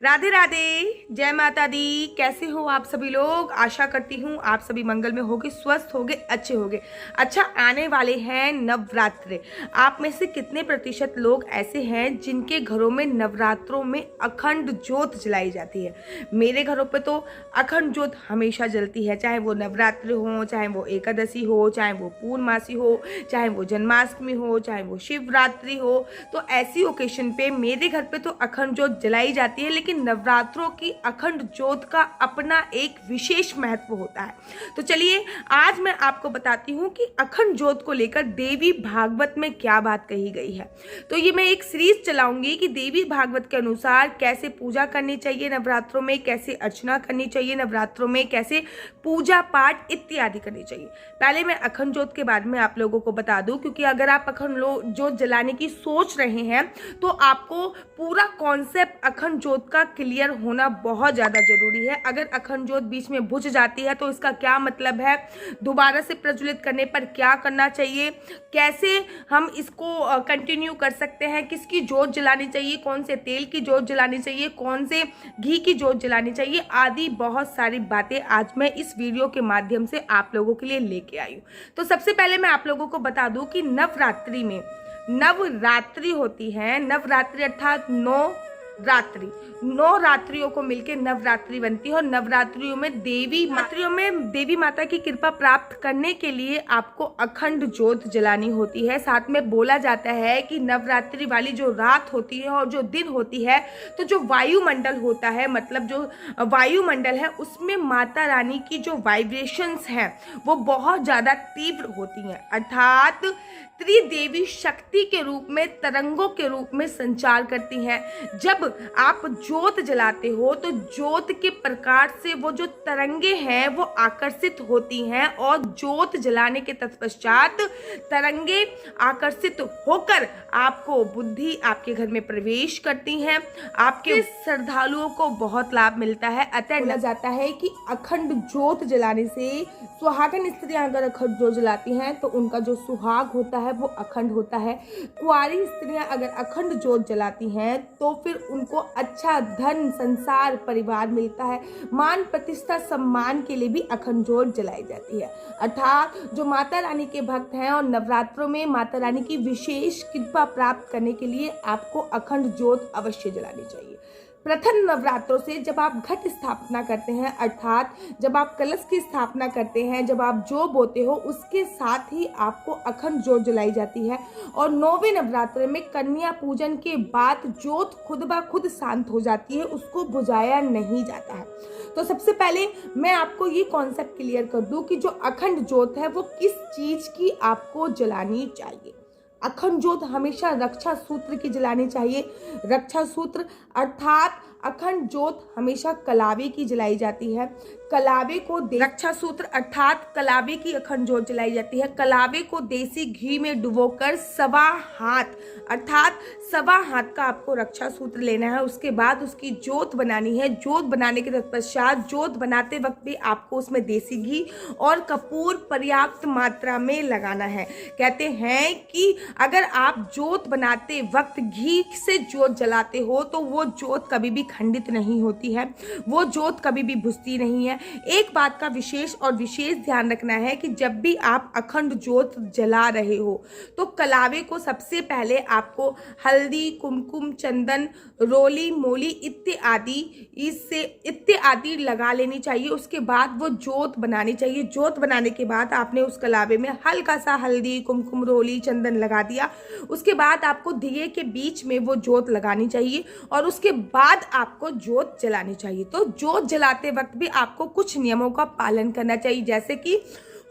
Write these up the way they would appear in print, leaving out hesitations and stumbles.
राधे राधे, जय माता दी। कैसे हो आप सभी लोग? आशा करती हूँ आप सभी मंगल में होगे, स्वस्थ होगे, अच्छे होगे। अच्छा, आने वाले हैं नवरात्रे। आप में से कितने प्रतिशत लोग ऐसे हैं जिनके घरों में नवरात्रों में अखंड ज्योत जलाई जाती है? मेरे घरों पे तो अखंड ज्योत हमेशा जलती है, चाहे वो नवरात्रि हो, चाहे वो एकादशी हो, चाहे वो पूर्णमासी हो, चाहे वो जन्माष्टमी हो, चाहे वो शिवरात्रि हो। तो ऐसी ओकेशन पे मेरे घर पे तो अखंड ज्योत जलाई जाती है, लेकिन नवरात्रों की अखंड ज्योत का अपना एक विशेष महत्व होता है। तो चलिए आज मैं आपको बताती हूँ कि अखंड ज्योत को लेकर देवी भागवत में क्या बात कही गई है। तो ये मैं एक सीरीज चलाऊंगी कि देवी भागवत के अनुसार कैसे पूजा करनी चाहिए नवरात्रों में, कैसे अर्चना करनी चाहिए नवरात्रों में, कैसे पूजा पाठ इत्यादि करनी चाहिए। पहले मैं अखंड ज्योत के बारे में आप लोगों को बता दूं, क्योंकि अगर आप अखंड ज्योत जलाने की सोच रहे हैं तो आपको पूरा कॉन्सेप्ट अखंड ज्योत का क्लियर होना बहुत ज़्यादा जरूरी है। अगर अखंड ज्योत बीच में बुझ जाती है तो इसका क्या मतलब है, दोबारा से प्रज्वलित करने पर क्या करना चाहिए, कैसे हम इसको कंटिन्यू कर सकते हैं, किसकी ज्योत जलानी चाहिए, कौन से तेल की ज्योत जलानी चाहिए, कौन से घी की ज्योत जलानी चाहिए, आदि बहुत सारी बातें आज मैं इस वीडियो के माध्यम से आप लोगों के लिए लेके आई हूँ। तो सबसे पहले मैं आप लोगों को बता दूं कि नवरात्रि में नवरात्रि होती है। नवरात्रि अर्थात 9 रात्रियों को मिलकर नवरात्रि बनती है। और नवरात्रियों में देवी माता की कृपा प्राप्त करने के लिए आपको अखंड ज्योत जलानी होती है। साथ में बोला जाता है कि नवरात्रि वाली जो रात होती है और जो दिन होती है, तो जो वायुमंडल होता है, मतलब जो वायुमंडल है, उसमें माता रानी की जो वाइब्रेशंस हैं वो बहुत ज़्यादा तीव्र होती हैं, अर्थात त्रिदेवी शक्ति के रूप में, तरंगों के रूप में संचार करती हैं। जब आप ज्योत जलाते हो तो ज्योत के प्रकाश से वो जो तरंगे हैं वो आकर्षित होती हैं, और ज्योत जलाने के तत्पश्चात तरंगे आकर्षित होकर आपको बुद्धि आपके घर में प्रवेश करती हैं। आपके श्रद्धालुओं को बहुत लाभ मिलता है। अतः बोला जाता है कि अखंड ज्योत जलाने से, सुहागन स्त्रियां अगर अखंड ज्योत जलाती हैं तो उनका जो सुहाग होता है वो अखंड होता है। कुंवारी स्त्रियां अगर अखंड ज्योत जलाती हैं तो फिर उनको अच्छा धन, संसार, परिवार मिलता है। मान प्रतिष्ठा, सम्मान के लिए भी अखंड ज्योत जलाई जाती है। अर्थात जो माता रानी के भक्त हैं और नवरात्रों में माता रानी की विशेष कृपा प्राप्त करने के लिए आपको अखंड ज्योत अवश्य जलानी चाहिए। प्रथम नवरात्रों से जब आप घट स्थापना करते हैं, अर्थात जब आप कलश की स्थापना करते हैं, जब आप जौ बोते हो, उसके साथ ही आपको अखंड ज्योत जलाई जाती है। और 9वें नवरात्र में कन्या पूजन के बाद ज्योत खुद ब खुद शांत हो जाती है, उसको बुझाया नहीं जाता है। तो सबसे पहले मैं आपको ये कॉन्सेप्ट क्लियर कर दूं कि जो अखंड ज्योत है वो किस चीज की आपको जलानी चाहिए। अखंड ज्योत हमेशा रक्षा सूत्र की जलानी चाहिए। रक्षा सूत्र अर्थात अखंड ज्योत हमेशा कलावे की जलाई जाती है। कलावे को रक्षा सूत्र अर्थात कलावे की अखंड ज्योत जलाई जाती है। कलावे को देसी घी में डुबोकर 1.25 हाथ अर्थात 1.25 हाथ का आपको रक्षा सूत्र लेना है। उसके बाद उसकी ज्योत बनानी है। ज्योत बनाने के तत्पश्चात ज्योत बनाते वक्त भी आपको उसमें देसी घी और कपूर पर्याप्त मात्रा में लगाना है। कहते हैं कि अगर आप ज्योत बनाते वक्त घी से ज्योत जलाते हो तो वो ज्योत कभी भी खंडित नहीं होती है, वो ज्योत कभी भी बुझती नहीं है। एक बात का विशेष ध्यान रखना है कि जब भी आप अखंड ज्योत जला रहे हो तो कलावे को सबसे पहले आपको हल्दी, कुमकुम, चंदन, रोली, मोली इत्यादि लगा लेनी चाहिए। उसके बाद वो ज्योत बनानी चाहिए। ज्योत बनाने के बाद आपने उस कलावे में हल्का सा हल्दी, कुमकुम, रोली, चंदन लगा दिया। उसके बाद आपको दिए के बीच में वो ज्योत लगानी चाहिए और उसके बाद आपको ज्योत जलानी चाहिए। तो ज्योत जलाते वक्त भी आपको कुछ नियमों का पालन करना चाहिए, जैसे कि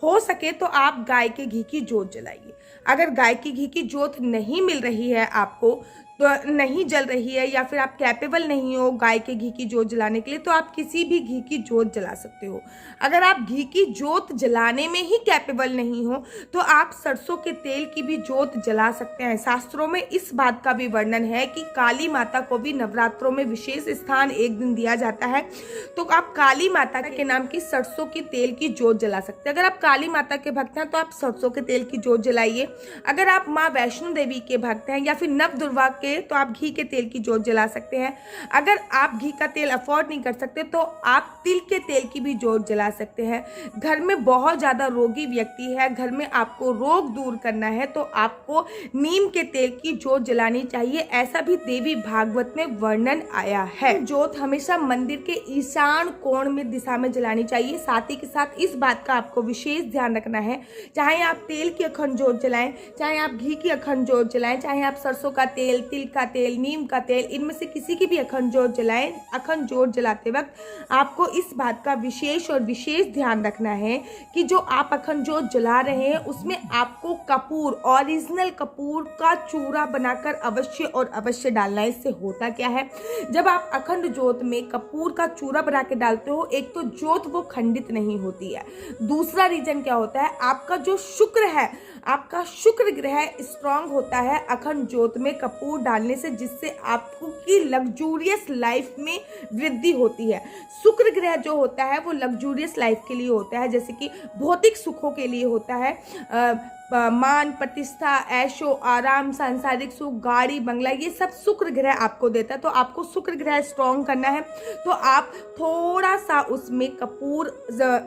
हो सके तो आप गाय के घी की ज्योत जलाइए। अगर गाय की घी की ज्योत नहीं मिल रही है, आपको तो नहीं जल रही है, या फिर आप कैपेबल नहीं हो गाय के घी की ज्योत जलाने के लिए, तो आप किसी भी घी की ज्योत जला सकते हो। अगर आप घी की ज्योत जलाने में ही कैपेबल नहीं हो तो आप सरसों के तेल की भी ज्योत जला सकते हैं। शास्त्रों में इस बात का भी वर्णन है कि काली माता को भी नवरात्रों में विशेष स्थान एक दिन दिया जाता है, तो आप काली माता के नाम की सरसों की तेल की ज्योत जला सकते हैं। अगर आप काली माता के भक्त हैं तो आप सरसों के तेल की ज्योत जलाइए। अगर आप माँ वैष्णो देवी के भक्त हैं या फिर नव दुर्गा के सके तो आप घी के तेल की जोत जला सकते हैं। अगर आप घी का तेल अफोर्ड नहीं कर सकते तो आप तिल के तेल की भी जोत जला सकते हैं। घर में बहुत ज़्यादा रोगी व्यक्ति है, घर में आपको रोग दूर करना है तो आपको नीम के तेल की जोत जलानी चाहिए, ऐसा भी देवी भागवत में वर्णन आया है। जोत हमेशा मंदिर के ईशान कोण में दिशा में जलानी चाहिए। साथ ही के साथ इस बात का आपको विशेष ध्यान रखना है, चाहे आप तेल की अखंड जोत जलाएं, चाहे आप घी की अखंड जोत जलाएं, चाहे आप सरसों का तेल, तिल का तेल, नीम का तेल, इनमें से किसी की भी अखंड जोत जलाएं, अखंड जोत जलाते वक्त आपको इस बात का विशेष ध्यान रखना है कि जो आप अखंड जोत जला रहे हैं उसमें आपको कपूर, ओरिजिनल कपूर का चूरा बनाकर अवश्य डालना है। इससे होता क्या है, जब आप अखंड जोत में कपूर का चूरा बना के डालते हो, एक तो जोत वो खंडित नहीं होती है, दूसरा रीजन क्या होता है, आपका जो शुक्र है, आपका शुक्र ग्रह स्ट्रांग होता है अखंड जोत में कपूर डालने से, जिससे आपको की लग्जूरियस लाइफ में वृद्धि होती है। शुक्र ग्रह जो होता है वो लग्जूरियस लाइफ के लिए होता है, जैसे कि भौतिक सुखों के लिए होता है, मान प्रतिष्ठा, ऐशो आराम, सांसारिक सुख, गाड़ी बंगला, ये सब शुक्र ग्रह आपको देता है। तो आपको शुक्र ग्रह स्ट्रॉन्ग करना है तो आप थोड़ा सा उसमें कपूर,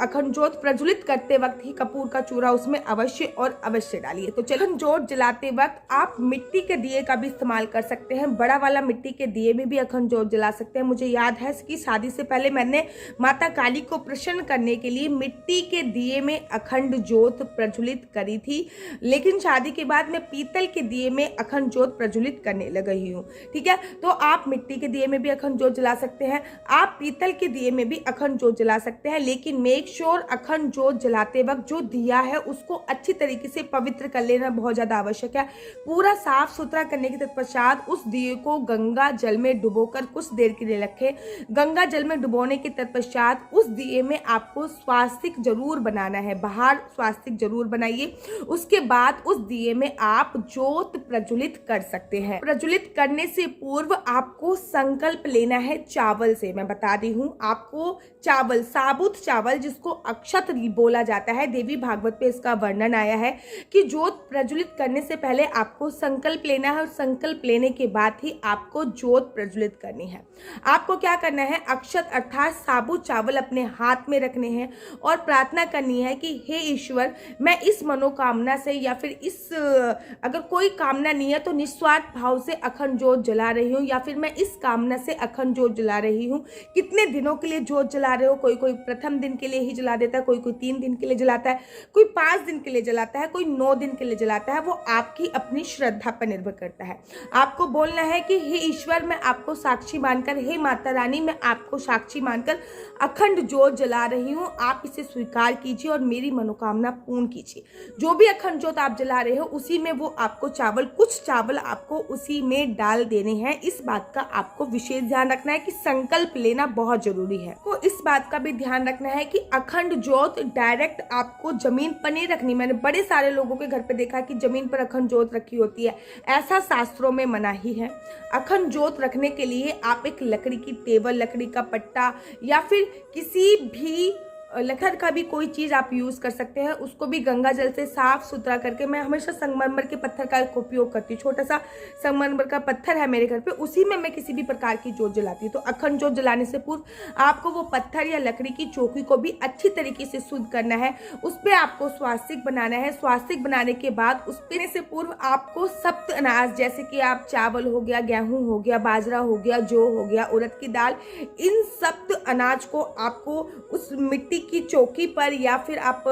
अखंड जोत प्रज्वलित करते वक्त ही कपूर का चूरा उसमें अवश्य डालिए। तो अखंड जोत जलाते वक्त आप मिट्टी के दिए का भी इस्तेमाल कर सकते हैं, बड़ा वाला मिट्टी के दिए में भी अखंड जोत जला सकते हैं। मुझे याद है कि शादी से पहले मैंने माता काली को प्रसन्न करने के लिए मिट्टी के दिए में अखंड जोत प्रज्वलित करी थी, लेकिन शादी के बाद मैं पीतल के दिए में अखंड जोत प्रज्वलित करने लग गई हूँ। ठीक है, तो आप मिट्टी के दिए में भी अखंड जोत जला सकते हैं, आप पीतल के दिए में भी अखंड जोत जला सकते हैं, लेकिन मेक श्योर अखंड जोत जलाते वक्त जो दिया है उसको अच्छी तरीके से पवित्र कर लेना बहुत ज्यादा आवश्यक है। पूरा साफ सुथरा करने के तत्पश्चात उस दिए को गंगा जल में डुबोकर कुछ देर के लिए रखें। गंगा जल में डुबोने के तत्पश्चात उस दिए में आपको स्वास्तिक जरूर बनाना है, बाहर स्वास्तिक जरूर बनाइए। उसके बाद उस दिए में आप जोत प्रज्वलित कर सकते हैं। प्रज्वलित करने से पूर्व आपको संकल्प लेना है चावल से। मैं बता दी हूँ आपको, चावल, साबुत चावल जिसको अक्षत बोला जाता है, देवी भागवत पे इसका वर्णन आया है कि जोत प्रज्वलित करने से पहले आपको संकल्प लेना है और संकल्प लेने के बाद ही आपको जोत प्रज्वलित करनी है। आपको क्या करना है, अक्षत अर्थात साबुत चावल अपने हाथ में रखने हैं और प्रार्थना करनी है कि हे ईश्वर, मैं इस मनोकामना से या फिर इस, अगर कोई कामना नहीं है तो निस्वार्थ भाव से अखंड जोत जला रही हूँ, या फिर मैं इस कामना से अखंड जोत जला रही हूँ। कितने दिनों के लिए जोत जला रहे हो, कोई प्रथम दिन के लिए ही जला देता है, कोई 3 दिन के लिए जलाता है, कोई 5 दिन के लिए जलाता है, कोई 9 दिन के लिए जलाता है, वो आपकी अपनी श्रद्धा पर निर्भर करता है। आपको बोलना है कि हे ईश्वर, मैं आपको साक्षी मानकर, हे माता रानी, मैं आपको साक्षी मानकर अखंड जोत जला रही हूँ, आप इसे स्वीकार कीजिए और मेरी मनोकामना पूर्ण कीजिए। जो भी अखंड जोत आप जला रहे हो उसी में वो आपको चावल, कुछ चावल आपको उसी में डाल देने हैं। इस बात का आपको विशेष ध्यान रखना है कि संकल्प लेना बहुत जरूरी है। तो इस बात का भी ध्यान रखना है कि अखंड जोत डायरेक्ट आपको जमीन पर नहीं रखनी। मैंने बड़े सारे लोगों के घर पे देखा कि जमीन पर अखंड जोत रखी होती है, ऐसा शास्त्रों में मनाही है। अखंड जोत रखने के लिए आप एक लकड़ी की टेबल, लकड़ी का पट्टा या फिर किसी भी लकड़ का भी कोई चीज़ आप यूज़ कर सकते हैं, उसको भी गंगा जल से साफ सुथरा करके। मैं हमेशा संगमरमर के पत्थर का उपयोग करती हूँ, छोटा सा संगमरमर का पत्थर है मेरे घर पे, उसी में मैं किसी भी प्रकार की जोत जलाती हूँ। तो अखंड जोत जलाने से पूर्व आपको वो पत्थर या लकड़ी की चौकी को भी अच्छी तरीके से शुद्ध करना है, उस पर आपको स्वास्तिक बनाना है। स्वास्तिक बनाने के बाद उस पर से पूर्व आपको सप्त अनाज, जैसे कि आप चावल हो गया, गेहूँ हो गया, बाजरा हो गया, जौ हो गया, उड़द की दाल, इन सप्त अनाज को आपको उस मिट्टी की चौकी पर या फिर आप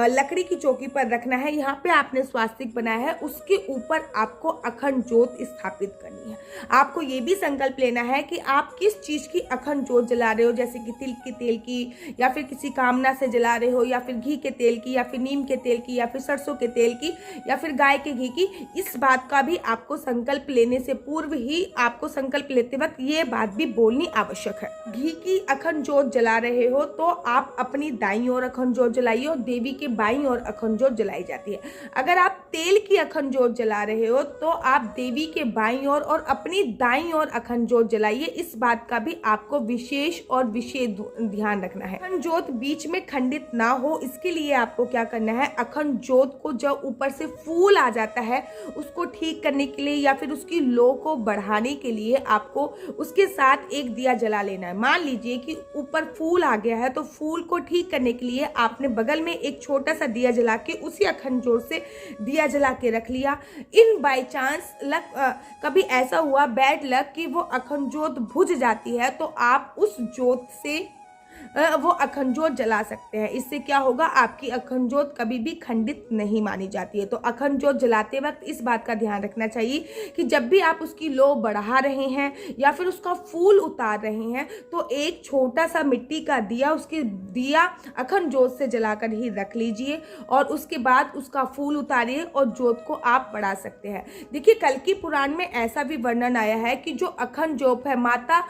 लकड़ी की चौकी पर रखना है। यहाँ पे आपने स्वास्तिक बनाया है, उसके ऊपर आपको अखंड जोत स्थापित करनी है। आपको ये भी संकल्प लेना है कि आप किस चीज की अखंड जोत जला रहे हो, जैसे कि तिल के तेल की, या फिर किसी कामना से जला रहे हो, या फिर घी के तेल की, या फिर नीम के तेल की, या फिर सरसों के तेल की, या फिर गाय के घी की। इस बात का भी आपको संकल्प लेने से पूर्व ही, आपको संकल्प लेते वक्त ये बात भी बोलनी आवश्यक है। घी की अखंड जोत जला रहे हो तो आप अपनी दाईं ओर अखंड जोत जलाइए और देवी के बाईं ओर अखंड जोत जलाई जाती है। अगर आप तेल की अखंड जोत जला रहे हो तो आप देवी के बाईं ओर और अपनी दाईं ओर अखंड जोत जलाइए। इस बात का भी आपको विशेष और विशेष ध्यान रखना है। अखंड जोत बीच में खंडित ना हो, इसके लिए आपको क्या करना है, अखंड जोत को जब ऊपर से फूल आ जाता है उसको ठीक करने के लिए या फिर उसकी लो को बढ़ाने के लिए आपको उसके साथ एक दिया जला लेना है। मान लीजिए कि ऊपर फूल आ गया है तो फूल को ठीक करने के लिए आपने बगल में एक छोटा सा दिया जला के उसी अखंड जोत से दिया जला के रख लिया। इन बाय चांस कभी ऐसा हुआ बैड लक कि वो अखंड जोत बुझ जाती है तो आप उस जोत से वो अखंड जोत जला सकते हैं। इससे क्या होगा, आपकी अखंड जोत कभी भी खंडित नहीं मानी जाती है। तो अखंड जोत जलाते वक्त इस बात का ध्यान रखना चाहिए कि जब भी आप उसकी लो बढ़ा रहे हैं या फिर उसका फूल उतार रहे हैं तो एक छोटा सा मिट्टी का दिया उसकी दिया अखंड जोत से जलाकर ही रख लीजिए और उसके बाद उसका फूल उतारिए और जोत को आप बढ़ा सकते हैं। देखिए, कल्कि पुराण में ऐसा भी वर्णन आया है कि जो अखंड जोत है, माता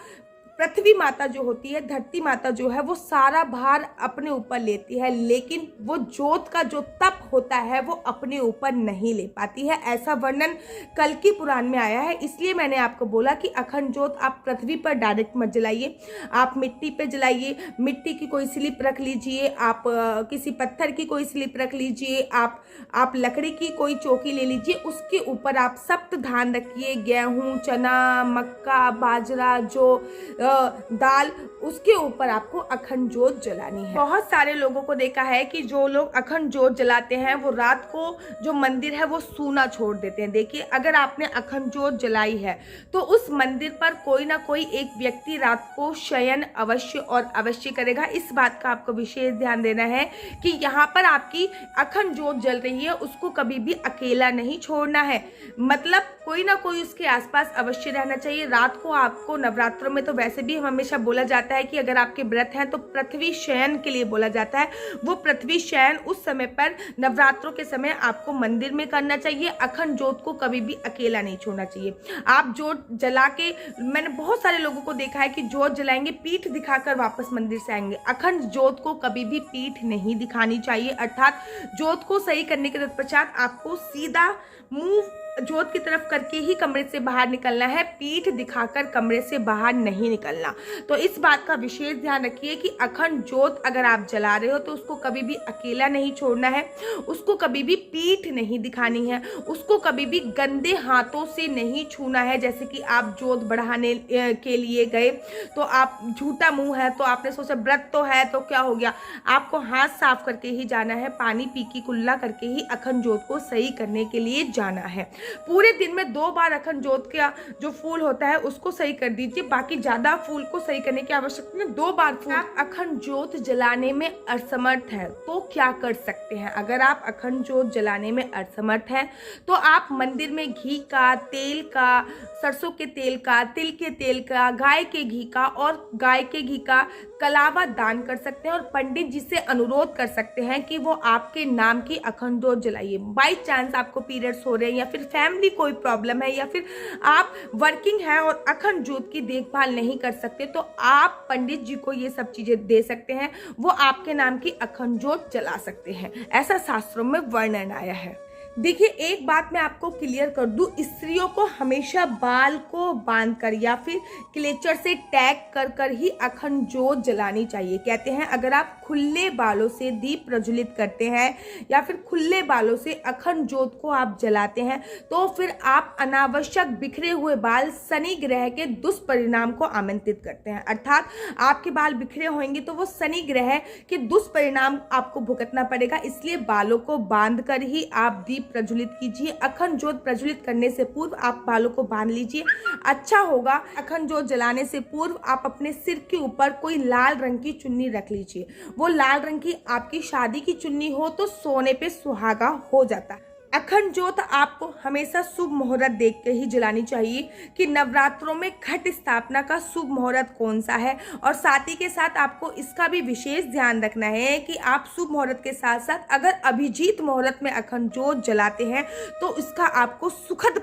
पृथ्वी माता जो होती है, धरती माता जो है, वो सारा भार अपने ऊपर लेती है, लेकिन वो जोत का जो तप होता है वो अपने ऊपर नहीं ले पाती है। ऐसा वर्णन कल्कि पुराण में आया है। इसलिए मैंने आपको बोला कि अखंड जोत आप पृथ्वी पर डायरेक्ट मत जलाइए, आप मिट्टी पे जलाइए। मिट्टी की कोई स्लिप रख लीजिए, आप किसी पत्थर की कोई स्लिप रख लीजिए, आप लकड़ी की कोई चौकी ले लीजिए, उसके ऊपर आप सप्त धान रखिए, गेहूं, चना, मक्का, बाजरा, जो दाल, उसके ऊपर आपको अखंड जोत जलानी है। बहुत सारे लोगों को देखा है कि जो लोग अखंड जोत जलाते हैं वो रात को जो मंदिर है वो सूना छोड़ देते हैं। देखिए, अगर आपने अखंड जोत जलाई है तो उस मंदिर पर कोई ना कोई एक व्यक्ति रात को शयन अवश्य और अवश्य करेगा। इस बात का आपको विशेष ध्यान देना है कि यहाँ पर आपकी अखंड जोत जल रही है, उसको कभी भी अकेला नहीं छोड़ना है। मतलब कोई ना कोई उसके आसपास अवश्य रहना चाहिए। रात को आपको नवरात्रों में तो वैसे भी हमेशा बोला जाता है कि अगर आपके व्रत हैं तो पृथ्वी शयन के लिए बोला जाता है। वो पृथ्वी शयन उस समय पर नवरात्रों के समय आपको मंदिर में करना चाहिए। अखंड जोत को कभी भी अकेला नहीं छोड़ना चाहिए। आप जोत जला के, मैंने बहुत सारे लोगों को देखा है कि जोत जलाएंगे, पीठ दिखाकर वापस मंदिर से आएंगे। अखंड जोत को कभी भी पीठ नहीं दिखानी चाहिए, अर्थात जोत को सही करने के तत्पश्चात आपको सीधा मुंह जोत की तरफ करके ही कमरे से बाहर निकलना है, पीठ दिखाकर कमरे से बाहर नहीं निकलना। तो इस बात का विशेष ध्यान रखिए कि अखंड जोत अगर आप जला रहे हो तो उसको कभी भी अकेला नहीं छोड़ना है, उसको कभी भी पीठ नहीं दिखानी है, उसको कभी भी गंदे हाथों से नहीं छूना है। जैसे कि आप जोत बढ़ाने के लिए गए तो आप झूठा मुंह है तो आपने सोचा व्रत तो है तो क्या हो गया, आपको हाथ साफ करके ही जाना है, पानी पी की कुल्ला करके ही अखंड जोत को सही करने के लिए जाना है। पूरे दिन में 2 बार अखंड जोत का जो फूल होता है उसको सही कर दीजिए, बाकी ज्यादा फूल को सही करने की आवश्यकता नहीं। 2 बार फूल। आप अखंड जोत जलाने में असमर्थ है तो क्या कर सकते हैं? अगर आप अखंड जोत जलाने में असमर्थ हैं तो आप मंदिर में घी का, तेल का, सरसों के तेल का, तिल के तेल का, गाय के घी का और गाय के घी का कलावा दान कर सकते हैं और पंडित जी से अनुरोध कर सकते हैं कि वो आपके नाम की अखंड जोत जलाइए। बाई चांस आपको पीरियड्स हो रहे हैं या फिर फैमिली कोई प्रॉब्लम है या फिर आप वर्किंग है और अखंड जोत की देखभाल नहीं कर सकते तो आप पंडित जी को ये सब चीजें दे सकते हैं, वो आपके नाम की अखंड जोत जला सकते हैं। ऐसा शास्त्रों में वर्णन आया है। देखिए, एक बात मैं आपको क्लियर कर दूं, स्त्रियों को हमेशा बाल को बांधकर या फिर क्लेचर से टैग कर कर ही अखंड जोत जलानी चाहिए। कहते हैं अगर आप खुले बालों से दीप प्रज्वलित करते हैं या फिर खुले बालों से अखंड जोत को आप जलाते हैं तो फिर आप अनावश्यक बिखरे हुए बाल शनि ग्रह के दुष्परिणाम को आमंत्रित करते हैं। अर्थात आपके बाल बिखरे होंगे तो वो शनि ग्रह के दुष्परिणाम आपको भुगतना पड़ेगा। इसलिए बालों को बांध कर ही आप दीप प्रज्वलित कीजिए। अखंड जोत प्रज्वलित करने से पूर्व आप बालों को बांध लीजिए, अच्छा होगा। अखंड जोत जलाने से पूर्व आप अपने सिर के ऊपर कोई लाल रंग की चुन्नी रख लीजिए। वो लाल रंग की आपकी शादी की चुन्नी हो तो सोने पे सुहागा हो जाता है। अखंड जोत आपको हमेशा शुभ मुहूर्त देख के ही जलानी चाहिए कि नवरात्रों में घट स्थापना का शुभ मुहूर्त कौन सा है, और साथ ही के साथ आपको इसका भी विशेष ध्यान रखना है कि आप शुभ मुहूर्त के साथ साथ अगर अभिजीत मुहूर्त में अखंड जोत जलाते हैं तो इसका आपको सुखद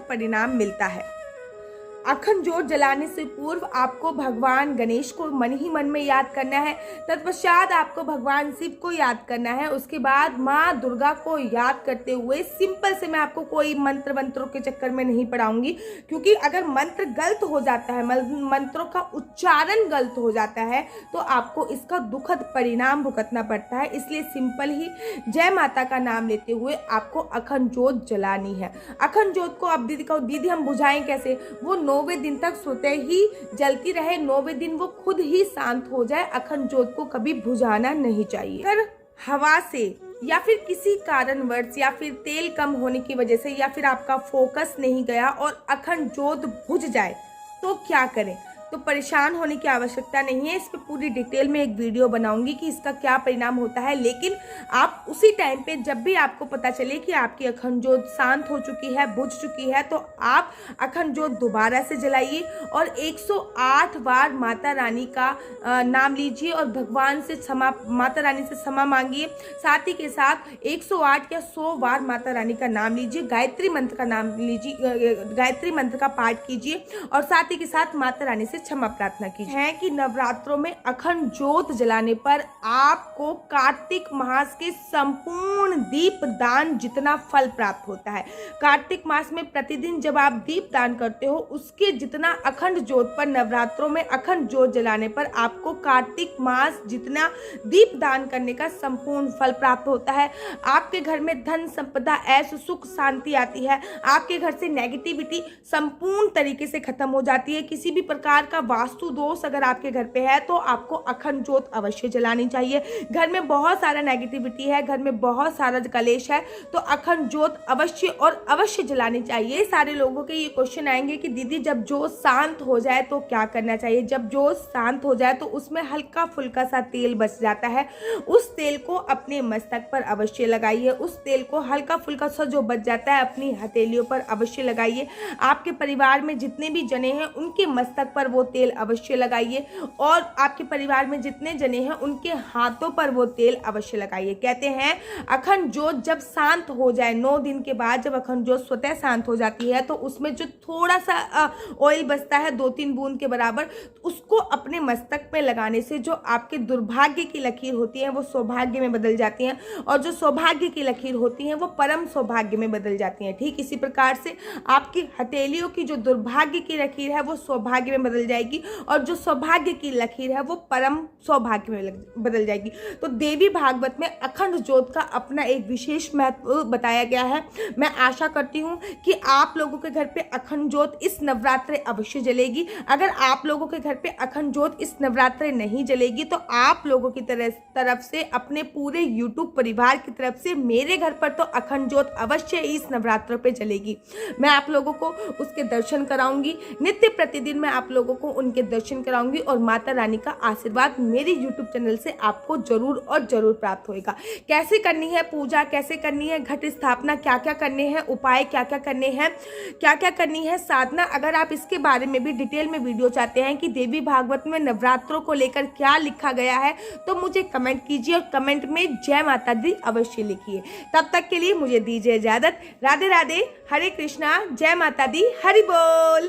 परिणाम मिलता है। अखंड ज्योत जलाने से पूर्व आपको भगवान गणेश को मन ही मन में याद करना है। तत्पश्चात आपको भगवान शिव को याद करना है। उसके बाद माँ दुर्गा को याद करते हुए सिंपल से, मैं आपको कोई मंत्रों के चक्कर में नहीं पढ़ाऊंगी, क्योंकि अगर मंत्र गलत हो जाता है, मंत्रों का उच्चारण गलत हो जाता है तो आपको इसका दुखद परिणाम भुगतना पड़ता है। इसलिए सिंपल ही जय माता का नाम लेते हुए आपको अखंड ज्योत जलानी है। अखंड ज्योत को अब दीदी हम बुझाएं कैसे? वो 9वें दिन तक स्वतः ही जलती रहे, 9वें दिन वो खुद ही शांत हो जाए। अखंड ज्योत को कभी बुझाना नहीं चाहिए। अगर हवा से या फिर किसी कारणवश या फिर तेल कम होने की वजह से या फिर आपका फोकस नहीं गया और अखंड ज्योत बुझ जाए तो क्या करें? तो परेशान होने की आवश्यकता नहीं है। इस पर पूरी डिटेल में एक वीडियो बनाऊंगी कि इसका क्या परिणाम होता है। लेकिन आप उसी टाइम पे जब भी आपको पता चले कि आपकी अखंड ज्योत शांत हो चुकी है, बुझ चुकी है, तो आप अखंड ज्योत दोबारा से जलाइए और 108 बार माता रानी का नाम लीजिए और भगवान से माता रानी से क्षमा मांगिए। साथ ही के साथ 108 या 100 बार माता रानी का नाम लीजिए, गायत्री मंत्र का नाम लीजिए, गायत्री मंत्र का पाठ कीजिए और साथ ही के साथ माता रानी से क्षमा प्रार्थना की है कि नवरात्रों में अखंड ज्योत जलाने पर आपको कार्तिक मास के संपूर्ण दीप दान जितना फल प्राप्त होता है। कार्तिक मास में प्रतिदिन जब आप दीप दान करते हो उसके जितना अखंड ज्योत पर, नवरात्रों में अखंड ज्योत जलाने पर आपको कार्तिक मास जितना दीप दान करने का संपूर्ण फल प्राप्त होता है। आपके घर में धन संपदा, ऐश, सुख, शांति आती है। आपके घर से नेगेटिविटी संपूर्ण तरीके से खत्म हो जाती है। किसी भी प्रकार का वास्तु दोष अगर आपके घर पे है तो आपको अखंड ज्योत अवश्य जलानी चाहिए। घर में बहुत सारा नेगेटिविटी है, घर में बहुत सारा कलेश है, तो अखंड ज्योत अवश्य और अवश्य जलानी चाहिए। सारे लोगों के ये क्वेश्चन आएंगे कि दीदी जब ज्योत शांत हो जाए तो क्या करना चाहिए? जब ज्योत शांत हो जाए तो उसमें हल्का फुल्का सा तेल बच जाता है, उस तेल को अपने मस्तक पर अवश्य लगाइए। उस तेल को हल्का फुल्का सा जो बच जाता है अपनी हथेलियों पर अवश्य लगाइए। आपके परिवार में जितने भी जने हैं उनके मस्तक पर वो तेल अवश्य लगाइए और आपके परिवार में जितने जने हैं उनके हाथों पर वो तेल अवश्य लगाइए। कहते हैं अखंड ज्योत जब शांत हो जाए, 9 दिन के बाद जब अखंड ज्योत स्वतः शांत हो जाती है तो उसमें जो थोड़ा सा ऑयल बचता है 2-3 बूंद के बराबर, उसको अपने मस्तक पे लगाने से जो आपके दुर्भाग्य की लकीर होती है वो सौभाग्य में बदल जाती हैं और जो सौभाग्य की लकीर होती है वो परम सौभाग्य में बदल जाती हैं। ठीक इसी प्रकार से आपकी हथेलियों की जो दुर्भाग्य की लकीर है वो सौभाग्य में बदल जाएगी और जो सौभाग्य की लकीर है वो परम सौभाग्य में बदल जाएगी। तो देवी भागवत में अखंड ज्योत का अपना एक विशेष महत्व बताया गया है। मैं आशा करती हूँ कि आप लोगों के घर पे अखंड ज्योत इस नवरात्रे अवश्य जलेगी। अगर आप लोगों के घर पे अखंड ज्योत इस नवरात्रे नहीं जलेगी तो आप लोगों की तरफ से, अपने पूरे YouTube परिवार की तरफ से मेरे घर पर तो अखंड ज्योत अवश्य इस नवरात्रों पे जलेगी। मैं आप लोगों को उसके दर्शन कराऊंगी, नित्य प्रतिदिन मैं आप लोगों को उनके दर्शन कराऊंगी और माता रानी का आशीर्वाद मेरे YouTube चैनल से आपको जरूर और जरूर प्राप्त होएगा। कैसे करनी है पूजा, कैसे करनी है घट स्थापना, क्या क्या करने हैं उपाय, क्या क्या करने हैं, क्या क्या करनी है साधना, अगर आप इसके बारे में भी डिटेल में वीडियो चाहते हैं कि देवी भागवत में नवरात्रों को लेकर क्या लिखा गया है तो मुझे कमेंट कीजिए और कमेंट में जय माता दी अवश्य लिखिए। तब तक के लिए मुझे दीजिए इजाजत। राधे राधे, हरे कृष्णा, जय माता दी, हरि बोल।